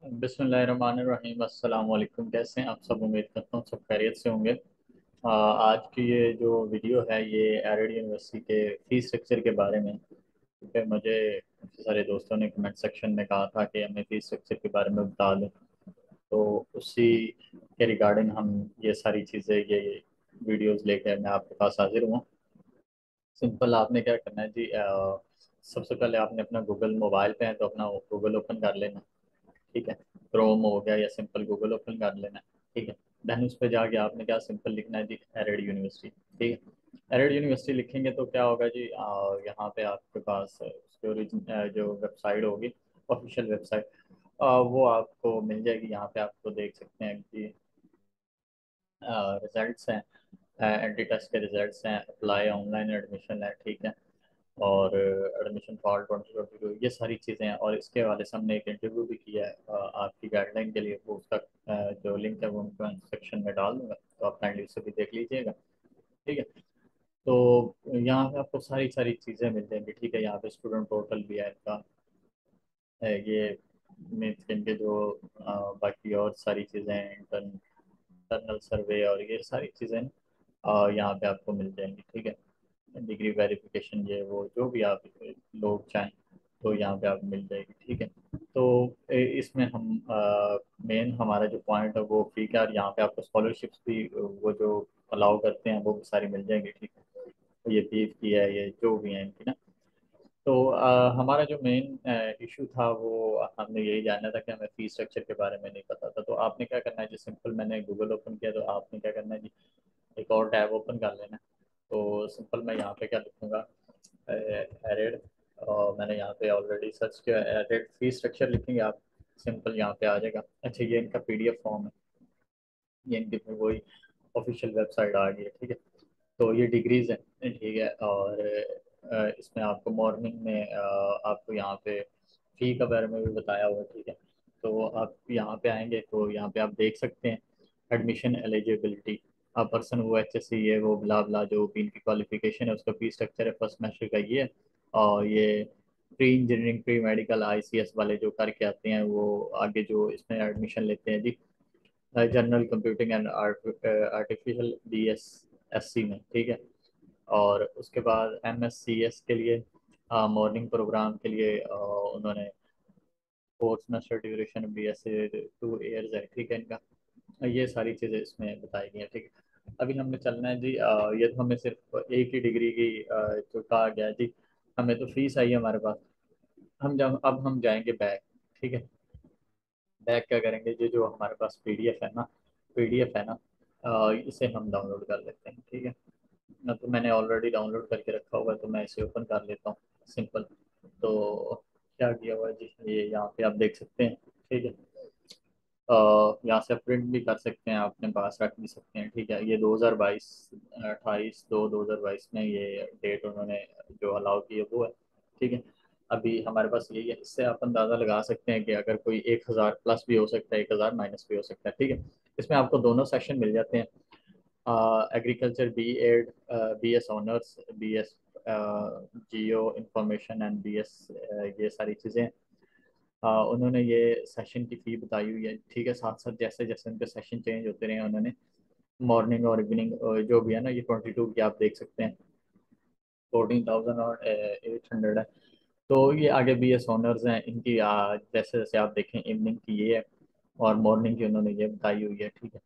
बिस्मिल्लाहिर्रहमानिर्रहीम। अस्सलाम वालेकुम। कैसे हैं आप सब? उम्मीद करता हूँ सब खैरियत से होंगे। आज की ये जो वीडियो है ये एरिड यूनिवर्सिटी के फीस स्ट्रक्चर के बारे में है। क्योंकि मुझे काफ़ी सारे दोस्तों ने कमेंट सेक्शन में कहा था कि हमें फीस स्ट्रक्चर के बारे में बता दें, तो उसी के रिगार्डिंग हम ये सारी चीज़ें ये वीडियोस लेकर मैं आपके पास हाजिर हुआ। सिंपल आपने क्या करना है जी, सबसे पहले आपने अपना गूगल मोबाइल पे है तो अपना गूगल ओपन कर लेना। ठीक है, क्रोम हो गया या सिंपल गूगल ओपन कर लेना है। ठीक है, देन उस पर जाके आपने क्या सिंपल लिखना है जी, एरेड यूनिवर्सिटी। ठीक है, एरेड यूनिवर्सिटी लिखेंगे तो क्या होगा जी, यहाँ पे आपके पास उसकी ओरिजिन जो वेबसाइट होगी, ऑफिशियल वेबसाइट, वो आपको मिल जाएगी। यहाँ पे आपको देख सकते हैं कि रिजल्ट्स हैं, एंट्री टेस्ट के रिजल्ट्स हैं, अप्लाई ऑनलाइन एडमिशन है। ठीक है, और एडमिशन फॉर 2022 ये सारी चीज़ें हैं। और इसके वाले से हमने एक इंटरव्यू भी किया है आपकी गाइडलाइन के लिए, वो उसका जो लिंक है वो मैं सेक्शन में डाल दूंगा, तो आप काइंडली उसे भी देख लीजिएगा। ठीक है, तो यहाँ पे आपको सारी सारी चीज़ें मिल जाएंगी। ठीक है, यहाँ पे स्टूडेंट पोर्टल भी है इनका, ये मीन्स इनके जो बाकी और सारी चीज़ें हैं, इंटरनल सर्वे और ये सारी चीज़ें यहाँ पे आपको मिल जाएंगी। ठीक है, डिग्री वेरिफिकेशन ये वो जो भी आप लोग चाहें तो यहाँ पे आप मिल जाएगी। ठीक है, तो इसमें हम मेन हमारा जो पॉइंट है वो फी का, और यहाँ पे आपको स्कॉलरशिप्स भी वो जो अलाउ करते हैं वो भी सारी मिल जाएंगी। ठीक है, तो ये फीस की है, ये जो भी है इनकी ना। तो हमारा जो मेन इशू था वो हमने यही जानना था कि हमें फीस स्ट्रक्चर के बारे में नहीं पता था। तो आपने क्या करना है जी, सिंपल मैंने गूगल ओपन किया तो आपने क्या करना है जी, एक और टैब ओपन कर लेना है। तो सिंपल मैं यहाँ पे क्या लिखूँगा, एरेड, और मैंने यहाँ पे ऑलरेडी सर्च किया, एरेड फी स्ट्रक्चर लिखेंगे आप, सिंपल यहाँ पे आ जाएगा। अच्छा, ये इनका पीडीएफ फॉर्म है, ये इनकी फिर वही ऑफिशियल वेबसाइट आ गई है। ठीक है, तो ये डिग्रीज है। ठीक है, और इसमें आपको मॉर्निंग में आपको यहाँ पे फी के बारे में भी बताया हुआ है। ठीक है, तो आप यहाँ पे आएंगे तो यहाँ पे आप देख सकते हैं एडमिशन एलिजिबिलिटी, पर्सन वो एच एस सी है वो ब्ला ब्ला, जो भी इनकी क्वालिफिकेशन है उसका फी स्ट्रक्चर है फर्स्ट सेमेस्टर का ये है। और ये pre engineering pre medical I C S वाले जो करके आते हैं वो आगे जो इसमें एडमिशन लेते हैं जी, general computing and artificial B S S C में। ठीक है, और उसके बाद एम एस सी एस के लिए मॉर्निंग प्रोग्राम के लिए उन्होंने fourth semester duration B S 2 years है। ठीक है, इनका ये सारी चीज़ें इसमें बताई गई हैं। ठीक है, अभी हमने चलना है जी, ये तो हमें सिर्फ एक ही डिग्री की जो कहा गया है जी, हमें तो फीस आई है हमारे पास। हम जब अब हम जाएंगे बैक। ठीक है, बैक क्या करेंगे जी, जो हमारे पास पीडीएफ है ना, पीडीएफ है ना, इसे हम डाउनलोड कर लेते हैं। ठीक है ना, तो मैंने ऑलरेडी डाउनलोड करके रखा हुआ है तो मैं इसे ओपन कर लेता हूँ सिंपल। तो क्या किया हुआ है जी, ये यहाँ पे आप देख सकते हैं। ठीक है, यहाँ से प्रिंट भी कर सकते हैं, अपने पास रख भी सकते हैं। ठीक है, ये 2022 28/2/2022 में ये डेट उन्होंने जो अलाउ की है वो है। ठीक है, अभी हमारे पास यही है, इससे आप अंदाज़ा लगा सकते हैं कि अगर कोई 1000 प्लस भी हो सकता है, 1000 माइनस भी हो सकता है। ठीक है, इसमें आपको दोनों सेक्शन मिल जाते हैं, agriculture B Ed, B S honours, B S geo information and B S, ये सारी चीज़ें उन्होंने ये सेशन की फ़ी बताई हुई है। ठीक है, साथ साथ जैसे जैसे उनके सेशन चेंज होते रहे उन्होंने मॉर्निंग और इवनिंग जो भी है ना, ये 22 की आप देख सकते हैं, 14,800 है। तो ये आगे बी एस ऑनर्स हैं इनकी, जैसे जैसे आप देखें इवनिंग की ये है और मॉर्निंग की उन्होंने ये बताई हुई है। ठीक है,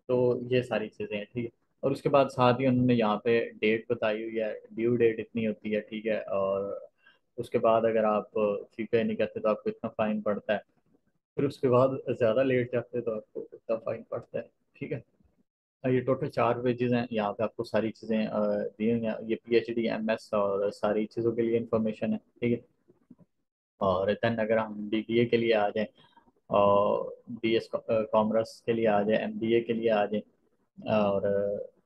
तो ये सारी चीज़ें हैं। ठीक है, और उसके बाद साथ ही उन्होंने यहाँ पे डेट बताई हुई है, ड्यू डेट इतनी होती है। ठीक है, और उसके बाद अगर आप फी पे नहीं करते तो आपको इतना फाइन पड़ता है, फिर उसके बाद ज़्यादा लेट जाते हैं तो आपको इतना फाइन पड़ता है। ठीक है, ये टोटल 4 पेजेस हैं, यहाँ पे आपको सारी चीज़ें दी हुई हैं, ये P H D M S और सारी चीज़ों के लिए इंफॉर्मेशन है। ठीक है, और देन अगर हम बी बी ए के लिए आ जाएँ और बी एस कॉमर्स के लिए आ जाए, एम बी ए के लिए आ जाए, और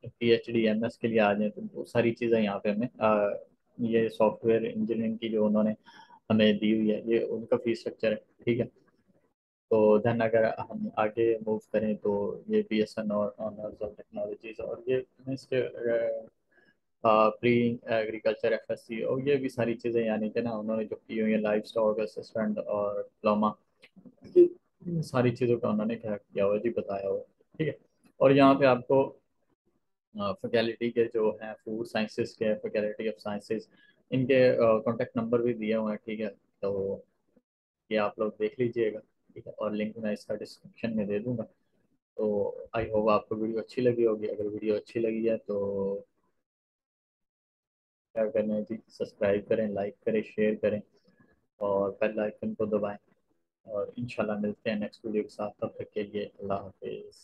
P H D M S के लिए आ जाए, तो वो सारी चीज़ें यहाँ पे हमें ये सॉफ्टवेयर इंजीनियरिंग की जो उन्होंने हमें दी हुई है ये उनका फीस स्ट्रक्चर है। ठीक है, तो देन अगर हम आगे मूव करें तो ये बी एस एन और ऑनर्स ऑफ टेक्नोलॉजीज और ये इसके pre agriculture F S C और ये भी सारी चीज़ें यानी कि ना उन्होंने जो की हुई है, लाइफ स्टॉक असिस्टेंट और डिप्लोमा, इन सारी चीज़ों का उन्होंने क्या किया हुआ जी, बताया हुआ है। ठीक है। और यहाँ पे आपको फैकल्टी के जो हैं फूड साइंसेस के, फैकल्टी ऑफ साइंसेस, इनके कॉन्टेक्ट नंबर भी दिए हुए हैं। ठीक है। तो ये आप लोग देख लीजिएगा। ठीक है। और लिंक मैं इसका डिस्क्रिप्शन में दे दूंगा। तो आई होप आपको वीडियो अच्छी लगी होगी। अगर वीडियो अच्छी लगी है तो क्या करना है जी, सब्सक्राइब करें, लाइक करें, शेयर करें और बेल आइकन को दबाएं। और इंशाल्लाह मिलते हैं नेक्स्ट वीडियो के साथ। तब तक के लिए अल्लाह हाफिज़।